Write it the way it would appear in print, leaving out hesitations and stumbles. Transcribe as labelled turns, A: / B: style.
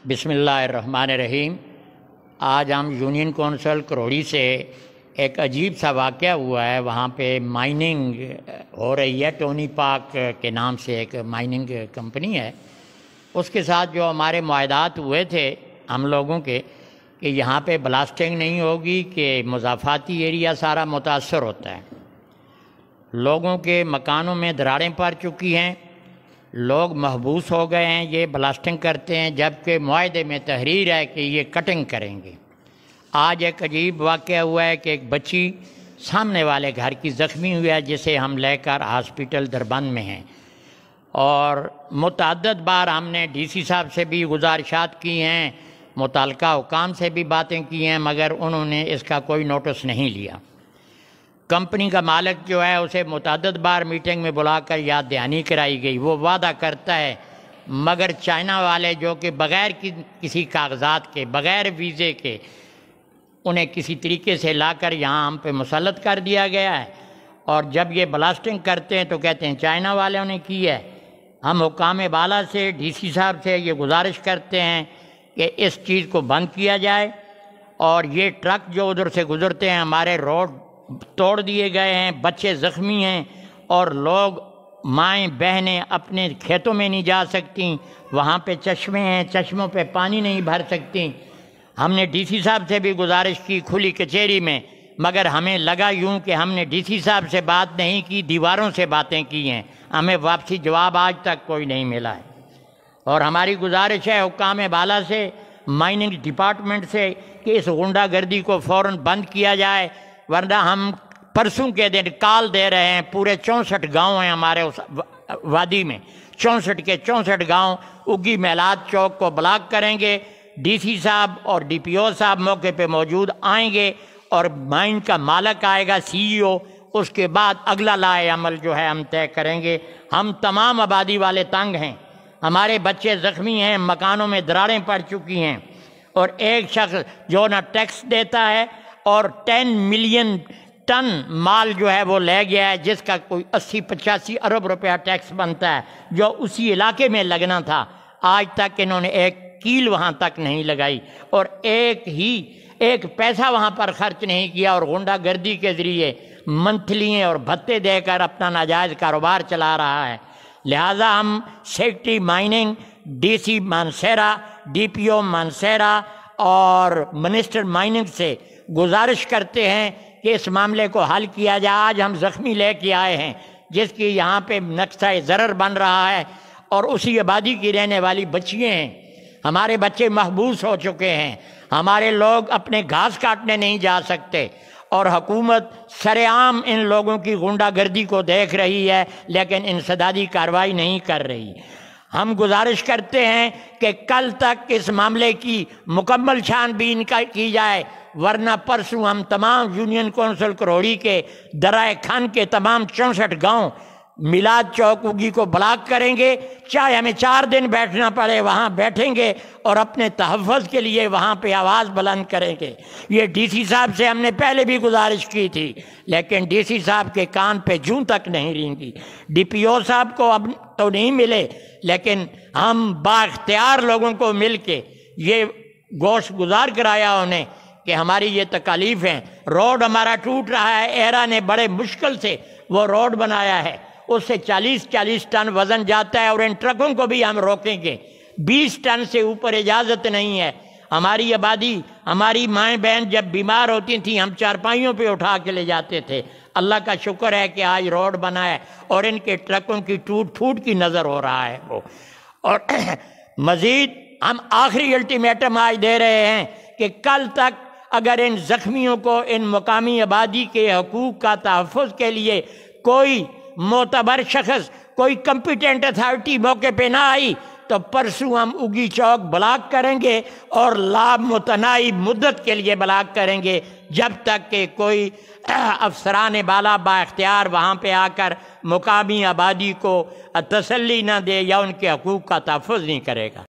A: بسم اللہ الرحمن الرحیم۔ آج ہم یونین کونسل کروڑی سے ایک عجیب سا واقعہ ہوا ہے۔ وہاں پہ مائننگ ہو رہی ہے، ٹونی پاک کے نام سے ایک مائننگ کمپنی ہے۔ اس کے ساتھ جو ہمارے معاہدات ہوئے تھے ہم لوگوں کے کہ یہاں پہ بلاسٹنگ نہیں ہوگی، کہ مضافاتی ایریا سارا متاثر ہوتا ہے، لوگوں کے مکانوں میں دراڑیں پڑ چکی ہیں، لوگ محبوس ہو گئے ہیں، یہ بلاسٹنگ کرتے ہیں، جبکہ معاہدے میں تحریر ہے کہ یہ کٹنگ کریں گے۔ آج ایک عجیب واقعہ ہوا ہے کہ ایک بچی سامنے والے گھر کی زخمی ہوئی ہے، جسے ہم لے کر ہاسپٹل دربند میں ہیں، اور متعدد بار ہم نے ڈی سی صاحب سے بھی گزارشات کی ہیں، متعلقہ حکام سے بھی باتیں کی ہیں، مگر انہوں نے اس کا کوئی نوٹس نہیں لیا۔ کمپنی کا مالک جو ہے اسے متعدد بار میٹنگ میں بلا کر یاد دہانی کرائی گئی، وہ وعدہ کرتا ہے، مگر چائنا والے جو کہ بغیر کسی کاغذات کے، بغیر ویزے کے، انہیں کسی طریقے سے لا کر یہاں ہم پہ مسلط کر دیا گیا ہے، اور جب یہ بلاسٹنگ کرتے ہیں تو کہتے ہیں چائنا والوں نے کی ہے۔ ہم حکام بالا سے، ڈی سی صاحب سے یہ گزارش کرتے ہیں کہ اس چیز کو بند کیا جائے، اور یہ ٹرک جو ادھر سے گزرتے ہیں، ہمارے روڈ توڑ دیے گئے ہیں، بچے زخمی ہیں، اور لوگ مائیں بہنیں اپنے کھیتوں میں نہیں جا سکتی، وہاں پہ چشمے ہیں، چشموں پہ پانی نہیں بھر سکتی۔ ہم نے ڈی سی صاحب سے بھی گزارش کی کھلی کچہری میں، مگر ہمیں لگا یوں کہ ہم نے ڈی سی صاحب سے بات نہیں کی، دیواروں سے باتیں کی ہیں، ہمیں واپسی جواب آج تک کوئی نہیں ملا ہے۔ اور ہماری گزارش ہے حکام بالا سے، مائننگ ڈپارٹمنٹ سے، کہ اس غنڈہ گردی کو فوراً بند کیا جائے، ورنہ ہم پرسوں کے دن کال دے رہے ہیں، پورے 64 گاؤں ہیں ہمارے اس وادی میں، 64 کے 64 گاؤں اگی میلاد چوک کو بلاک کریں گے۔ ڈی سی صاحب اور ڈی پی او صاحب موقع پہ موجود آئیں گے، اور مائن کا مالک آئے گا، سی ای او، اس کے بعد اگلا لائحہ عمل جو ہے ہم طے کریں گے۔ ہم تمام آبادی والے تنگ ہیں، ہمارے بچے زخمی ہیں، مکانوں میں دراڑیں پڑ چکی ہیں، اور ایک شخص جو نہ ٹیکس دیتا ہے اور 10 ملین ٹن مال جو ہے وہ لے گیا ہے، جس کا کوئی 80-85 ارب روپیہ ٹیکس بنتا ہے، جو اسی علاقے میں لگنا تھا۔ آج تک انہوں نے ایک کیل وہاں تک نہیں لگائی، اور ایک پیسہ وہاں پر خرچ نہیں کیا، اور غنڈہ گردی کے ذریعے منتھلی اور بھتے دے کر اپنا ناجائز کاروبار چلا رہا ہے۔ لہٰذا ہم secretary mining, D C Mansehra, D P O Mansehra اور منسٹر مائننگ سے گزارش کرتے ہیں کہ اس معاملے کو حل کیا جائے۔ آج ہم زخمی لے کے آئے ہیں، جس کی یہاں پہ نقصہ ضرر بن رہا ہے، اور اسی آبادی کی رہنے والی بچیاں ہیں، ہمارے بچے محبوس ہو چکے ہیں، ہمارے لوگ اپنے گھاس کاٹنے نہیں جا سکتے، اور حکومت سر عام ان لوگوں کی غنڈہ گردی کو دیکھ رہی ہے، لیکن انسدادی کارروائی نہیں کر رہی۔ ہم گزارش کرتے ہیں کہ کل تک اس معاملے کی مکمل چھان بین کی جائے، ورنہ پرسوں ہم تمام یونین کونسل کروڑی کے درائے خان کے تمام 64 گاؤں میلاد چوک اگی کو بلاک کریں گے، چاہے ہمیں 4 دن بیٹھنا پڑے، وہاں بیٹھیں گے، اور اپنے تحفظ کے لیے وہاں پہ آواز بلند کریں گے۔ یہ ڈی سی صاحب سے ہم نے پہلے بھی گزارش کی تھی، لیکن ڈی سی صاحب کے کان پہ جوں تک نہیں رینگی۔ ڈی پی او صاحب کو اب تو نہیں ملے، لیکن ہم با اختیار لوگوں کو مل کے یہ گوش گزار کرایا انہیں کہ ہماری یہ تکالیف ہیں۔ روڈ ہمارا ٹوٹ رہا ہے، ایرا نے بڑے مشکل سے وہ روڈ بنایا ہے، اس سے 40 ٹن وزن جاتا ہے، اور ان ٹرکوں کو بھی ہم روکیں گے۔ 20 ٹن سے اوپر اجازت نہیں ہے۔ ہماری آبادی، ہماری مائیں بہن جب بیمار ہوتی تھیں، ہم چارپائیوں پہ اٹھا کے لے جاتے تھے۔ اللہ کا شکر ہے کہ آج روڈ بنا ہے، اور ان کے ٹرکوں کی ٹوٹ پھوٹ کی نظر ہو رہا ہے وہ۔ اور مزید ہم آخری الٹیمیٹم آج دے رہے ہیں کہ کل تک اگر ان زخمیوں کو، ان مقامی آبادی کے حقوق کا تحفظ کے لیے کوئی معتبر شخص، کوئی کمپیٹنٹ اتھارٹی موقع پہ نہ آئی، تو پرسوں ہم اگی چوک بلاک کریں گے، اور لامتناہی مدت کے لیے بلاک کریں گے، جب تک کہ کوئی افسران بالا با اختیار وہاں پہ آ کر مقامی آبادی کو تسلی نہ دے یا ان کے حقوق کا تحفظ نہیں کرے گا۔